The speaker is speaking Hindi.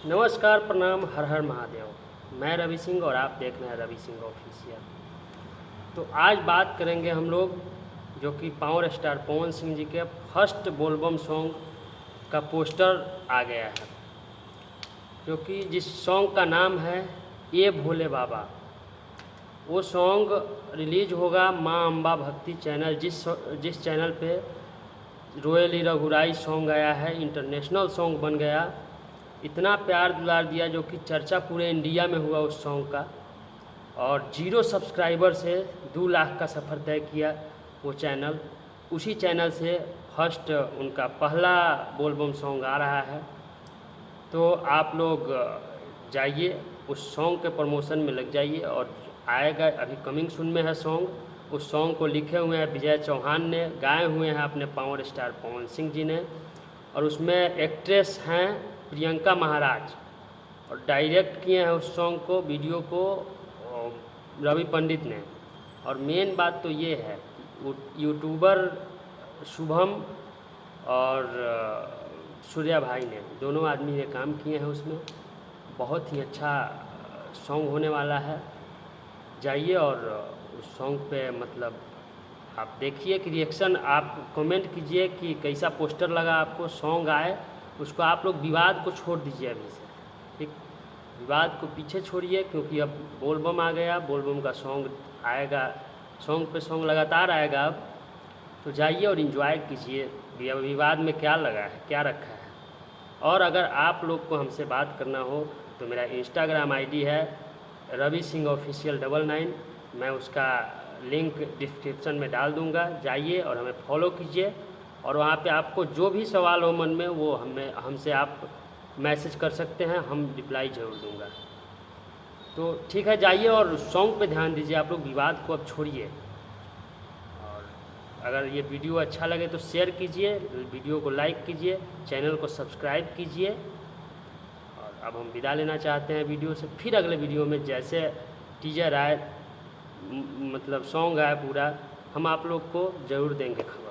नमस्कार, प्रणाम, हर हर महादेव। मैं रवि सिंह और आप देख रहे हैं रवि सिंह ऑफिशियल। तो आज बात करेंगे हम लोग जो कि पावर स्टार पवन सिंह जी के फर्स्ट बोलबम सॉन्ग का पोस्टर आ गया है, जो कि जिस सॉन्ग का नाम है ये भोले बाबा। वो सॉन्ग रिलीज होगा माँ अम्बा भक्ति चैनल, जिस चैनल पे रोयली रघुराई सॉन्ग आया है, इंटरनेशनल सॉन्ग बन गया। इतना प्यार दुलार दिया जो कि चर्चा पूरे इंडिया में हुआ उस सॉन्ग का, और 0 सब्सक्राइबर से 2 लाख का सफ़र तय किया वो चैनल। उसी चैनल से फर्स्ट उनका पहला बोलबम सॉन्ग आ रहा है। तो आप लोग जाइए उस सॉन्ग के प्रमोशन में लग जाइए, और आएगा, अभी कमिंग सून में है सॉन्ग। उस सॉन्ग को लिखे हुए हैं विजय चौहान ने, गाए हुए हैं अपने पावर स्टार पवन सिंह जी ने, और उसमें एक्ट्रेस हैं प्रियंका महाराज, और डायरेक्ट किए हैं उस सॉन्ग को, वीडियो को रवि पंडित ने। और मेन बात तो ये है, यूट्यूबर शुभम और सूर्या भाई ने, दोनों आदमी ने काम किए हैं उसमें। बहुत ही अच्छा सॉन्ग होने वाला है। जाइए और उस सॉन्ग पे मतलब आप देखिए कि रिएक्शन, आप कमेंट कीजिए कि कैसा पोस्टर लगा आपको। सॉन्ग आए उसको आप लोग विवाद को छोड़ दीजिए अभी से, ठीक? विवाद को पीछे छोड़िए, क्योंकि अब बोलबम आ गया, बोलबम का सॉन्ग आएगा, सॉन्ग पे सॉन्ग लगातार आएगा अब। तो जाइए और इन्जॉय कीजिए। विवाद में क्या लगा है, क्या रखा है। और अगर आप लोग को हमसे बात करना हो तो मेरा इंस्टाग्राम आईडी है रवि सिंह ऑफिशियल 99। मैं उसका लिंक डिस्क्रिप्शन में डाल दूंगा। जाइए और हमें फॉलो कीजिए, और वहाँ पे आपको जो भी सवाल हो मन में वो हमसे आप मैसेज कर सकते हैं, हम रिप्लाई ज़रूर दूंगा। तो ठीक है, जाइए और सॉन्ग पे ध्यान दीजिए आप लोग, विवाद को अब छोड़िए। और अगर ये वीडियो अच्छा लगे तो शेयर कीजिए, वीडियो को लाइक कीजिए, चैनल को सब्सक्राइब कीजिए। और अब हम विदा लेना चाहते हैं वीडियो से। फिर अगले वीडियो में जैसे टीजर आए, मतलब सॉन्ग आए पूरा, हम आप लोग को ज़रूर देंगे खबर।